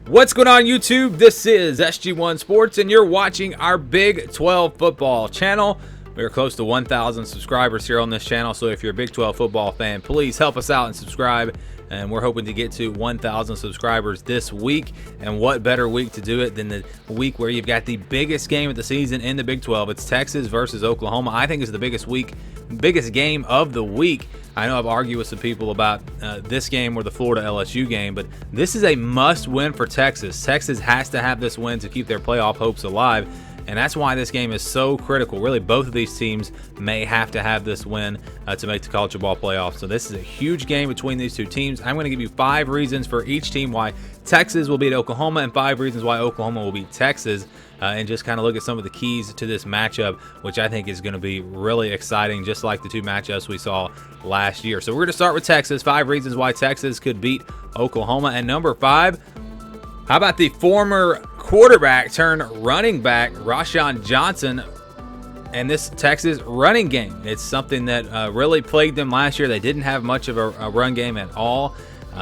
What's going on YouTube? This is SG1 Sports and you're watching our Big 12 football channel. We are close to 1,000 subscribers here on this channel, so if you're a Big 12 football fan, please help us out and subscribe. And we're hoping to get to 1,000 subscribers this week. And what better week to do it than the week where you've got the biggest game of the season in the Big 12. It's Texas versus Oklahoma. I think it's the biggest game of the week. I know I've argued with some people about this game or the Florida LSU game, but this is a must-win for Texas. Texas has to have this win to keep their playoff hopes alive. And that's why this game is so critical. Really, both of these teams may have to have this win to make the college football playoff. So this is a huge game between these two teams. I'm going to give you 5 reasons for each team why Texas will beat Oklahoma and 5 reasons why Oklahoma will beat Texas. And just kind of look at some of the keys to this matchup, which I think is going to be really exciting, just like the 2 matchups we saw last year. So we're going to start with Texas. 5 reasons why Texas could beat Oklahoma. And number 5, how about the former quarterback turned running back, Rashawn Johnson, and this Texas running game? It's something that really plagued them last year. They didn't have much of a run game at all.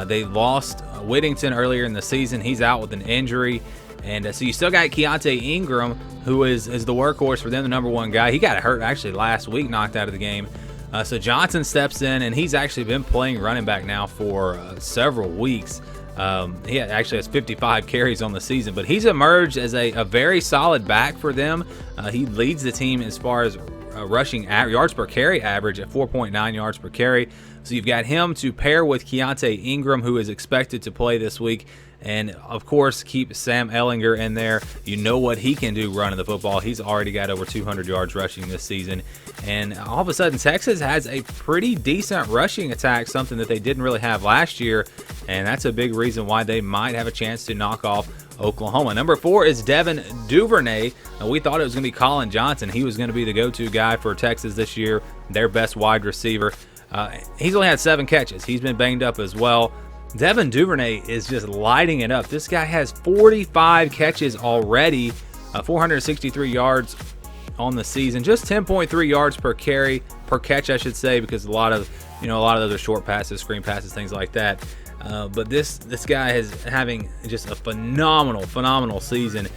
They lost Whittington earlier in the season. He's out with an injury. And so you still got Keontae Ingram, who is the workhorse for them, the number 1 guy. He got hurt actually last week, knocked out of the game. So Johnson steps in, and he's actually been playing running back now for several weeks. He actually has 55 carries on the season, but he's emerged as a very solid back for them. He leads the team as far as rushing yards per carry average at 4.9 yards per carry. So you've got him to pair with Keontae Ingram, who is expected to play this week. And, of course, keep Sam Ehlinger in there. You know what he can do running the football. He's already got over 200 yards rushing this season. And all of a sudden, Texas has a pretty decent rushing attack, something that they didn't really have last year. And that's a big reason why they might have a chance to knock off Oklahoma. Number 4 is Devin Duvernay. We thought it was going to be Colin Johnson. He was going to be the go-to guy for Texas this year, their best wide receiver. He's only had 7 catches. He's been banged up as well. Devin Duvernay is just lighting it up. This guy has 45 catches already, 463 yards on the season, just 10.3 yards per catch, I should say, because a lot of those are short passes, screen passes, things like that. But this guy is having just a phenomenal season.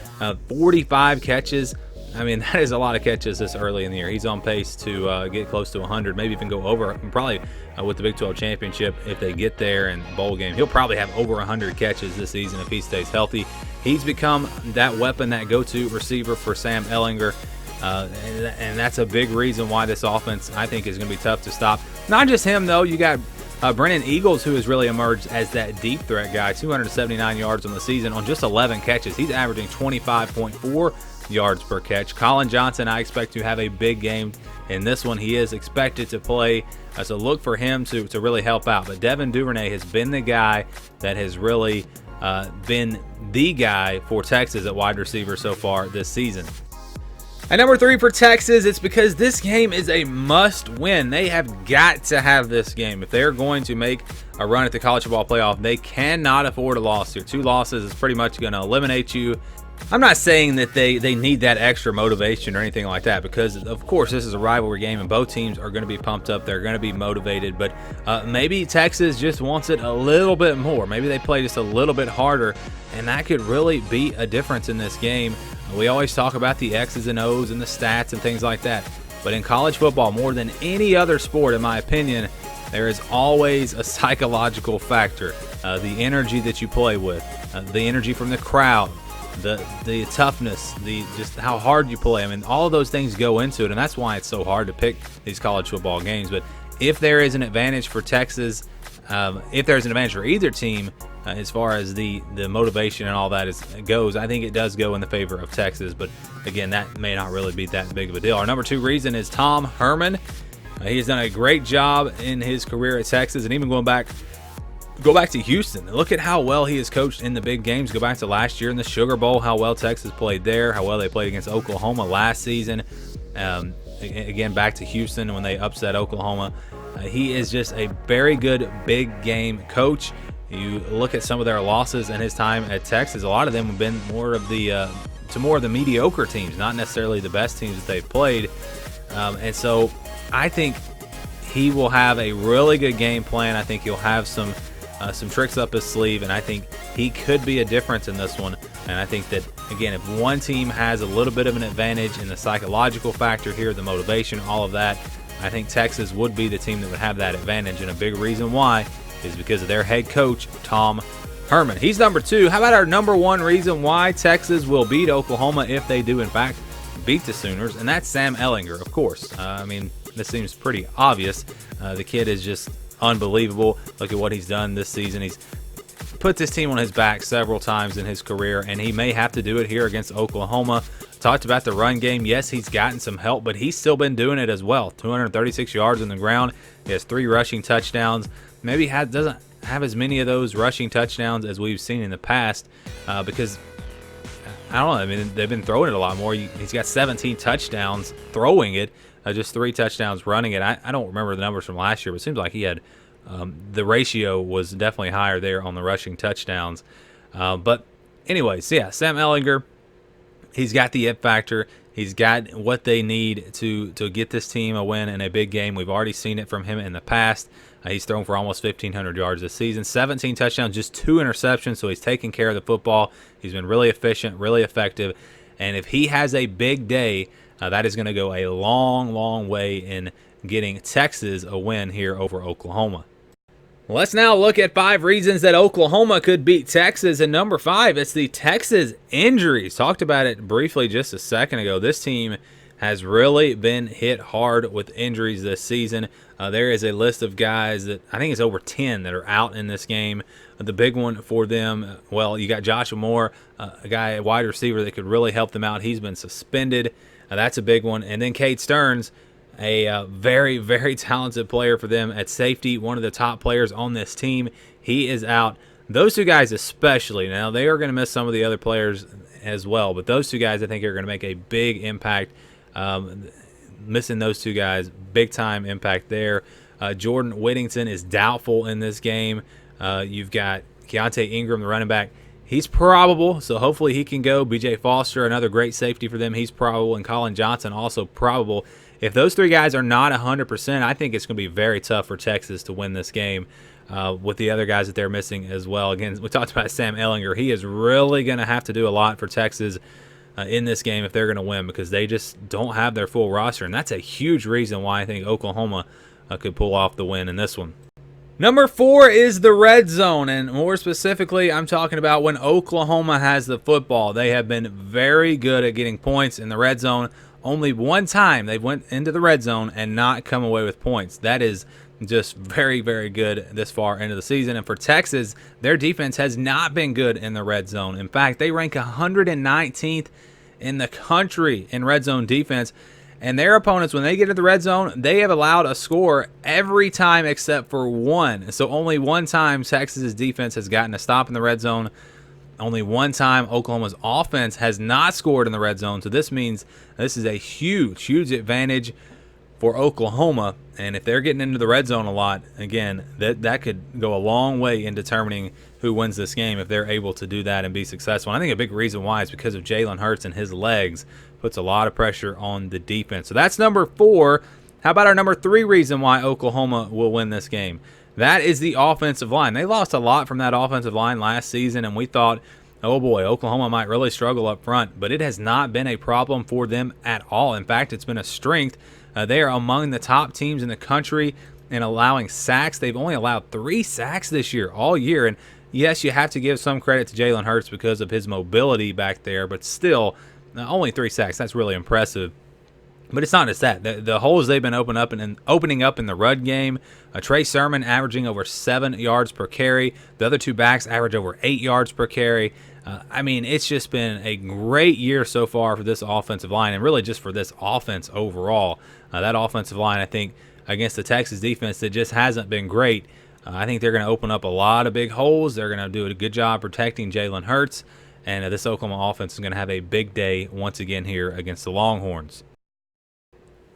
45 catches. I mean, that is a lot of catches this early in the year. He's on pace to get close to 100, maybe even go over, and probably with the Big 12 championship, if they get there and bowl game, he'll probably have over 100 catches this season if he stays healthy. He's become that weapon, that go-to receiver for Sam Ehlinger, and that's a big reason why this offense, I think, is going to be tough to stop. Not just him, though. You got Brennan Eagles, who has really emerged as that deep threat guy, 279 yards on the season on just 11 catches. He's averaging 25.4 yards per catch. Colin Johnson, I expect to have a big game in this one. He is expected to play, so look for him to really help out. But Devin Duvernay has been the guy that has really been the guy for Texas at wide receiver so far this season. And number 3 for Texas, it's because this game is a must-win. They have got to have this game. If they're going to make a run at the college football playoff, they cannot afford a loss here. 2 losses is pretty much going to eliminate you. I'm not saying that they need that extra motivation or anything like that, because, of course, this is a rivalry game and both teams are going to be pumped up. They're going to be motivated, but maybe Texas just wants it a little bit more. Maybe they play just a little bit harder, and that could really be a difference in this game. We always talk about the X's and O's and the stats and things like that, but in college football, more than any other sport, in my opinion, there is always a psychological factor. The energy that you play with, the energy from the crowd, the toughness, just how hard you play. I mean, all of those things go into it, and that's why it's so hard to pick these college football games. But if there is an advantage for Texas, if there's an advantage for either team, as far as the motivation and all that goes, I think it does go in the favor of Texas. But again, that may not really be that big of a deal. Our number 2 reason is Tom Herman. He has done a great job in his career at Texas, and even go back to Houston. Look at how well he has coached in the big games. Go back to last year in the Sugar Bowl, how well Texas played there, how well they played against Oklahoma last season. Again, back to Houston when they upset Oklahoma. He is just a very good big game coach. You look at some of their losses in his time at Texas, a lot of them have been more of the mediocre teams, not necessarily the best teams that they've played. And so I think he will have a really good game plan. I think he'll have some tricks up his sleeve, and I think he could be a difference in this one. And I think that, again, if one team has a little bit of an advantage in the psychological factor here, the motivation, all of that, I think Texas would be the team that would have that advantage. And a big reason why is because of their head coach, Tom Herman. He's number 2. How about our number 1 reason why Texas will beat Oklahoma if they do, in fact, beat the Sooners? And that's Sam Ehlinger, of course. I mean, this seems pretty obvious. The kid is just unbelievable. Look at what he's done this season. He's put this team on his back several times in his career, and he may have to do it here against Oklahoma. Talked about the run game. Yes, he's gotten some help, but he's still been doing it as well. 236 yards on the ground. He has 3 rushing touchdowns. Maybe doesn't have as many of those rushing touchdowns as we've seen in the past because, I don't know, I mean, they've been throwing it a lot more. He's got 17 touchdowns throwing it, just 3 touchdowns running it. I don't remember the numbers from last year, but it seems like he had the ratio was definitely higher there on the rushing touchdowns. But anyways, yeah, Sam Ehlinger, he's got the it factor. He's got what they need to get this team a win in a big game. We've already seen it from him in the past. He's thrown for almost 1,500 yards this season, 17 touchdowns, just 2 interceptions, so he's taking care of the football. He's been really efficient, really effective, and if he has a big day, that is going to go a long, long way in getting Texas a win here over Oklahoma. Let's now look at 5 reasons that Oklahoma could beat Texas. And number 5, it's the Texas injuries. Talked about it briefly just a second ago. This team has really been hit hard with injuries this season. There is a list of guys that I think it's over 10 that are out in this game. The big one for them, well, you got Joshua Moore, a wide receiver that could really help them out. He's been suspended. That's a big one. And then Cade Stearns, a very, very talented player for them at safety, one of the top players on this team. He is out. Those 2 guys especially. Now, they are going to miss some of the other players as well, but those 2 guys I think are going to make a big impact. Missing those 2 guys, big-time impact there. Jordan Whittington is doubtful in this game. You've got Keontae Ingram, the running back. He's probable, so hopefully he can go. B.J. Foster, another great safety for them, he's probable. And Colin Johnson, also probable. If those 3 guys are not 100%, I think it's going to be very tough for Texas to win this game with the other guys that they're missing as well. Again, we talked about Sam Ehlinger. He is really going to have to do a lot for Texas in this game if they're going to win because they just don't have their full roster. And that's a huge reason why I think Oklahoma could pull off the win in this one. Number 4 is the red zone, and more specifically, I'm talking about when Oklahoma has the football. They have been very good at getting points in the red zone. Only one time they went into the red zone and not come away with points. That is just very, very good this far into the season. And for Texas, their defense has not been good in the red zone. In fact, they rank 119th in the country in red zone defense. And their opponents, when they get to the red zone, they have allowed a score every time except for one. So only one time Texas's defense has gotten a stop in the red zone. Only one time Oklahoma's offense has not scored in the red zone. So this means this is a huge, huge advantage for Oklahoma. And if they're getting into the red zone a lot, again, that could go a long way in determining who wins this game if they're able to do that and be successful. And I think a big reason why is because of Jalen Hertz and his legs. Puts a lot of pressure on the defense. So that's number 4. How about our number 3 reason why Oklahoma will win this game? That is the offensive line. They lost a lot from that offensive line last season, and we thought, oh boy, Oklahoma might really struggle up front. But it has not been a problem for them at all. In fact, it's been a strength. They are among the top teams in the country in allowing sacks. They've only allowed 3 sacks this year, all year. And yes, you have to give some credit to Jalen Hertz because of his mobility back there, but still, only 3 sacks. That's really impressive. But it's not just that. The holes they've been opening up in the run game, Trey Sermon averaging over 7 yards per carry. The other 2 backs average over 8 yards per carry. I mean, it's just been a great year so far for this offensive line and really just for this offense overall. That offensive line, I think, against the Texas defense that just hasn't been great, I think they're going to open up a lot of big holes. They're going to do a good job protecting Jalen Hertz. And this Oklahoma offense is going to have a big day once again here against the Longhorns.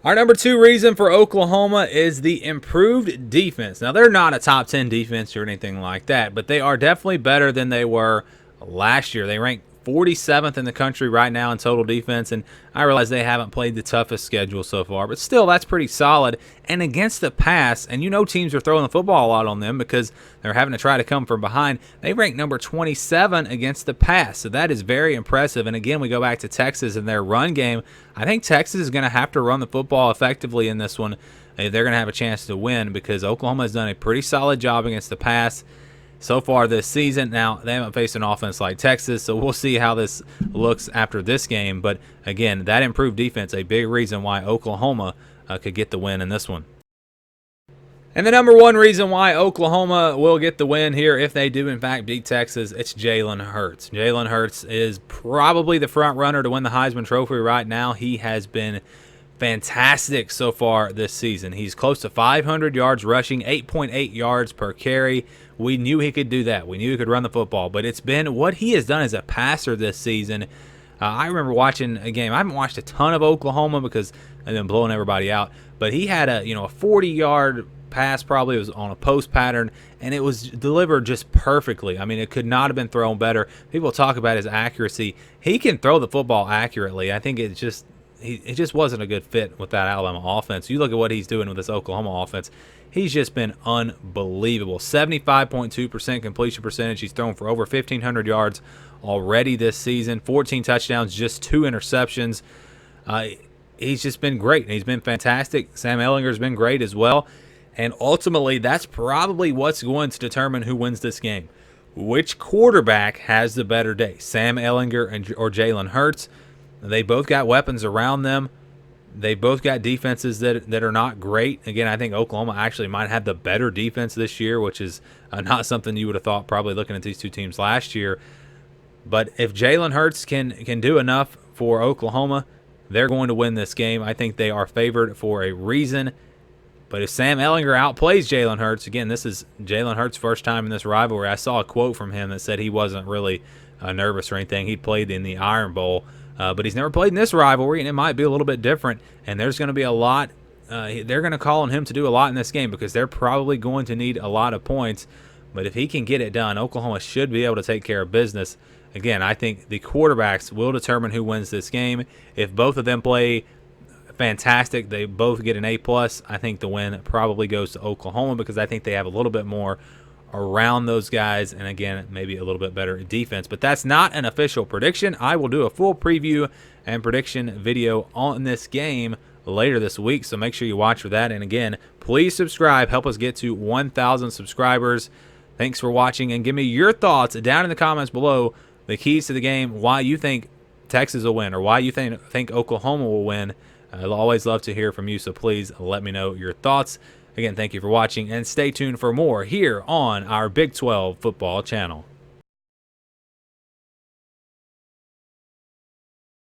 Our number 2 reason for Oklahoma is the improved defense. Now, they're not a top 10 defense or anything like that, but they are definitely better than they were last year. They ranked 47th in the country right now in total defense, and I realize they haven't played the toughest schedule so far, but still, that's pretty solid. And against the pass, and teams are throwing the football a lot on them because they're having to try to come from behind, they rank number 27 against the pass, so that is very impressive. And again, we go back to Texas and their run game. I think Texas is going to have to run the football effectively in this one if they're going to have a chance to win, because Oklahoma has done a pretty solid job against the pass so far this season. Now, they haven't faced an offense like Texas, so we'll see how this looks after this game. But again, that improved defense, a big reason why Oklahoma could get the win in this one. And the number one reason why Oklahoma will get the win here, if they do in fact beat Texas, it's Jalen Hertz. Jalen Hertz is probably the front runner to win the Heisman Trophy right now. He has been fantastic so far this season. He's close to 500 yards rushing, 8.8 yards per carry. We knew he could do that. We knew he could run the football, but it's been what he has done as a passer this season. I remember watching a game. I haven't watched a ton of Oklahoma because I've been blowing everybody out, but he had a 40-yard pass, probably. It was on a post pattern, and it was delivered just perfectly. I mean, it could not have been thrown better. People talk about his accuracy. He can throw the football accurately. I think it just wasn't a good fit with that Alabama offense. You look at what he's doing with this Oklahoma offense. He's just been unbelievable. 75.2% completion percentage. He's thrown for over 1,500 yards already this season. 14 touchdowns, just 2 interceptions. He's just been great. He's been fantastic. Sam Ehlinger's been great as well. And ultimately, that's probably what's going to determine who wins this game. Which quarterback has the better day, Sam Ehlinger or Jalen Hertz? They both got weapons around them. They both got defenses that are not great. Again, I think Oklahoma actually might have the better defense this year, which is not something you would have thought probably looking at these two teams last year. But if Jalen Hurts can do enough for Oklahoma, they're going to win this game. I think they are favored for a reason. But if Sam Ehlinger outplays Jalen Hurts, again, this is Jalen Hurts' first time in this rivalry. I saw a quote from him that said he wasn't really nervous or anything. He played in the Iron Bowl. But he's never played in this rivalry, and it might be a little bit different. And there's going to be a lot. They're going to call on him to do a lot in this game because they're probably going to need a lot of points. But if he can get it done, Oklahoma should be able to take care of business. Again, I think the quarterbacks will determine who wins this game. If both of them play fantastic, they both get an A+, I think the win probably goes to Oklahoma because I think they have a little bit more around those guys, and again, maybe a little bit better defense. But that's not an official prediction. I will do a full preview and prediction video on this game later this week, so make sure you watch for that. And again, please subscribe. Help us get to 1,000 subscribers. Thanks for watching, and give me your thoughts down in the comments below, the keys to the game, why you think Texas will win, or why you think Oklahoma will win. I'll always love to hear from you, so please let me know your thoughts. Again, thank you for watching, and stay tuned for more here on our Big 12 football channel.